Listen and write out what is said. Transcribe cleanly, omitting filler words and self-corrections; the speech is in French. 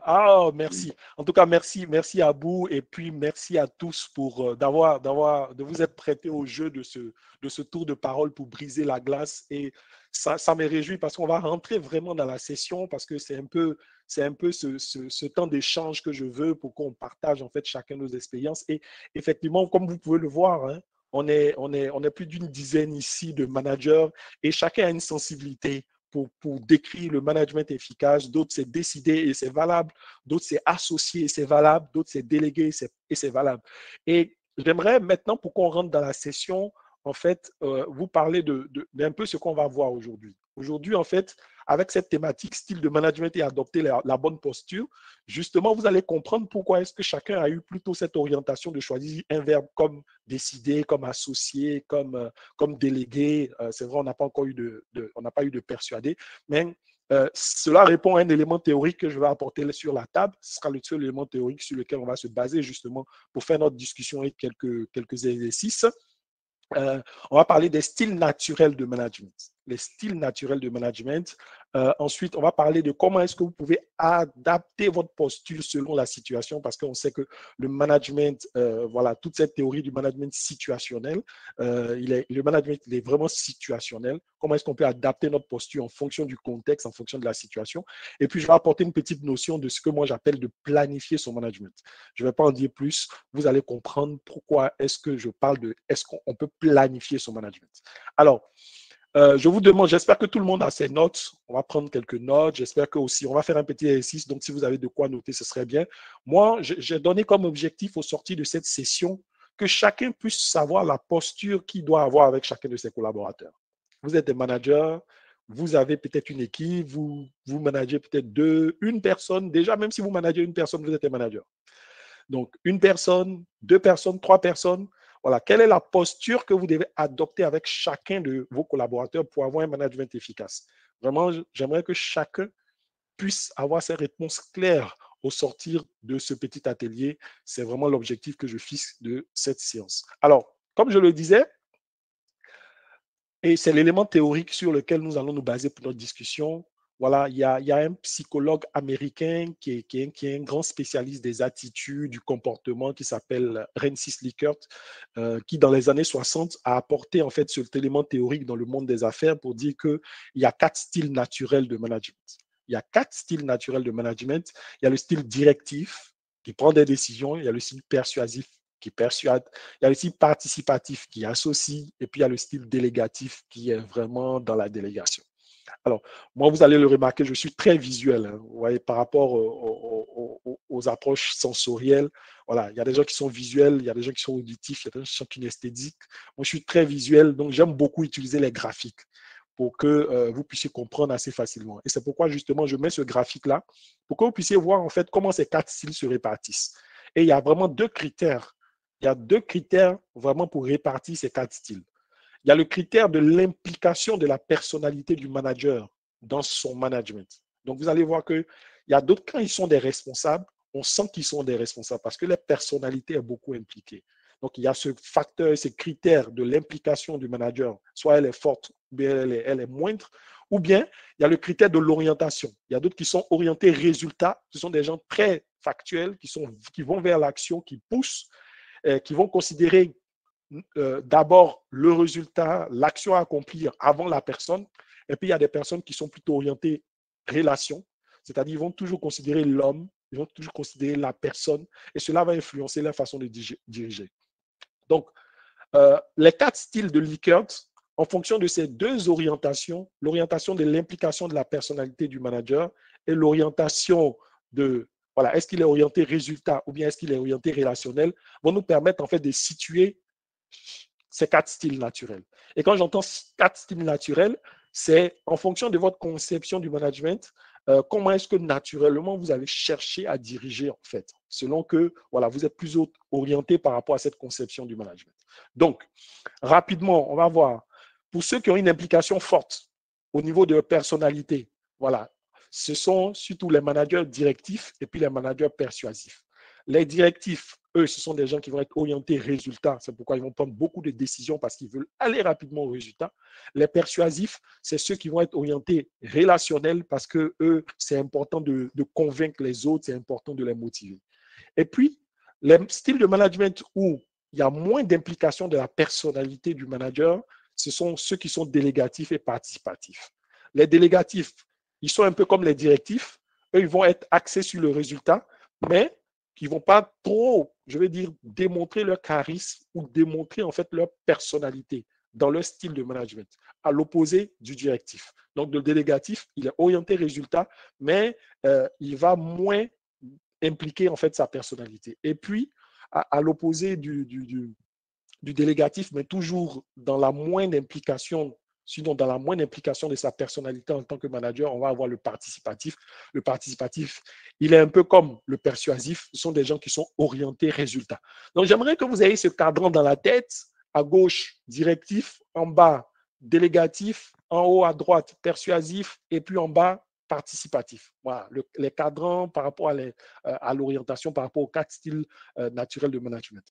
Ah, merci. En tout cas, merci à vous et puis merci à tous pour de vous être prêtés au jeu de ce tour de parole pour briser la glace. Et ça me réjouit parce qu'on va rentrer vraiment dans la session parce que c'est un peu ce temps d'échange que je veux pour qu'on partage en fait chacun nos expériences. Et effectivement, comme vous pouvez le voir, hein, on est plus d'une dizaine ici de managers et chacun a une sensibilité pour décrire le management efficace. D'autres, c'est décider et c'est valable. D'autres, c'est associer et c'est valable. D'autres, c'est déléguer et c'est valable. Et j'aimerais maintenant, pour qu'on rentre dans la session, en fait, vous parler d'un peu ce qu'on va voir aujourd'hui. Aujourd'hui, en fait, avec cette thématique style de management et adopter la bonne posture, justement, vous allez comprendre pourquoi est-ce que chacun a eu plutôt cette orientation de choisir un verbe comme décider, comme associer, comme délégué. C'est vrai, on n'a pas encore eu on n'a pas eu de persuader, mais cela répond à un élément théorique que je vais apporter sur la table. Ce sera le seul élément théorique sur lequel on va se baser justement pour faire notre discussion et quelques exercices. On va parler des styles naturels de management. Les styles naturels de management. Ensuite, on va parler de comment est-ce que vous pouvez adapter votre posture selon la situation, parce qu'on sait que le management, voilà, toute cette théorie du management situationnel, le management, il est vraiment situationnel. Comment est-ce qu'on peut adapter notre posture en fonction du contexte, en fonction de la situation. Et puis, je vais apporter une petite notion de ce que moi j'appelle de planifier son management. Je ne vais pas en dire plus. Vous allez comprendre pourquoi est-ce que je parle de est-ce qu'on peut planifier son management. Alors, je vous demande, j'espère que tout le monde a ses notes. On va prendre quelques notes. J'espère que aussi, on va faire un petit exercice. Donc, si vous avez de quoi noter, ce serait bien. Moi, j'ai donné comme objectif au sortir de cette session que chacun puisse savoir la posture qu'il doit avoir avec chacun de ses collaborateurs. Vous êtes des managers, vous avez peut-être une équipe, vous managez peut-être une personne. Déjà, même si vous managez une personne, vous êtes un manager. Donc, une personne, deux personnes, trois personnes. Voilà, quelle est la posture que vous devez adopter avec chacun de vos collaborateurs pour avoir un management efficace? Vraiment, j'aimerais que chacun puisse avoir ses réponses claires au sortir de ce petit atelier. C'est vraiment l'objectif que je fixe de cette séance. Alors, comme je le disais, et c'est l'élément théorique sur lequel nous allons nous baser pour notre discussion. Voilà, il y a un psychologue américain qui est un grand spécialiste des attitudes, du comportement, qui s'appelle Rensis Likert, qui dans les années 60 a apporté en fait cet élément théorique dans le monde des affaires pour dire qu'il y a 4 styles naturels de management. Il y a 4 styles naturels de management. Il y a le style directif qui prend des décisions, il y a le style persuasif qui persuade, il y a le style participatif qui associe, et puis il y a le style délégatif qui est vraiment dans la délégation. Alors, moi, vous allez le remarquer, je suis très visuel, hein, vous voyez, par rapport aux approches sensorielles. Voilà, il y a des gens qui sont visuels, il y a des gens qui sont auditifs, il y a des gens qui sont kinesthésiques. Moi, je suis très visuel, donc j'aime beaucoup utiliser les graphiques pour que vous puissiez comprendre assez facilement. Et c'est pourquoi, justement, je mets ce graphique-là, pour que vous puissiez voir, en fait, comment ces 4 styles se répartissent. Et il y a vraiment 2 critères. Il y a 2 critères vraiment pour répartir ces 4 styles. Il y a le critère de l'implication de la personnalité du manager dans son management. Donc, vous allez voir qu'il y a d'autres, quand ils sont des responsables, on sent qu'ils sont des responsables parce que la personnalité est beaucoup impliquée. Donc, il y a ce facteur, ce critère de l'implication du manager. Soit elle est forte, ou bien elle est moindre, ou bien il y a le critère de l'orientation. Il y a d'autres qui sont orientés résultats. Ce sont des gens très factuels qui vont vers l'action, qui poussent, qui vont considérer d'abord le résultat, l'action à accomplir avant la personne. Et puis, il y a des personnes qui sont plutôt orientées relation, c'est-à-dire ils vont toujours considérer l'homme, ils vont toujours considérer la personne, et cela va influencer la façon de diriger. Donc, les 4 styles de Likert, en fonction de ces 2 orientations, l'orientation de l'implication de la personnalité du manager et l'orientation de, voilà, est-ce qu'il est orienté résultat ou bien est-ce qu'il est orienté relationnel, vont nous permettre en fait de situer ces 4 styles naturels. Et quand j'entends 4 styles naturels, c'est en fonction de votre conception du management, comment est-ce que naturellement vous allez chercher à diriger en fait, selon que voilà, vous êtes plus orienté par rapport à cette conception du management. Donc, rapidement, on va voir, pour ceux qui ont une implication forte au niveau de leur personnalité, voilà, ce sont surtout les managers directifs et puis les managers persuasifs. Les directifs, eux, ce sont des gens qui vont être orientés résultats. C'est pourquoi ils vont prendre beaucoup de décisions parce qu'ils veulent aller rapidement au résultat. Les persuasifs, c'est ceux qui vont être orientés relationnels parce que eux, c'est important de convaincre les autres, c'est important de les motiver. Et puis, les styles de management où il y a moins d'implication de la personnalité du manager, ce sont ceux qui sont délégatifs et participatifs. Les délégatifs, ils sont un peu comme les directifs. Eux, ils vont être axés sur le résultat, mais qui ne vont pas trop, je vais dire, démontrer leur charisme ou démontrer en fait leur personnalité dans leur style de management, à l'opposé du directif. Donc, le délégatif, il est orienté résultat, mais il va moins impliquer en fait sa personnalité. Et puis, à l'opposé du délégatif, mais toujours dans la moindre implication, sinon dans la moindre implication de sa personnalité en tant que manager, on va avoir le participatif. Le participatif, il est un peu comme le persuasif, ce sont des gens qui sont orientés résultats. Donc, j'aimerais que vous ayez ce cadran dans la tête, à gauche, directif, en bas, délégatif, en haut à droite, persuasif, et puis en bas, participatif. Voilà, les cadrans par rapport à l'orientation, par rapport aux 4 styles naturels de management.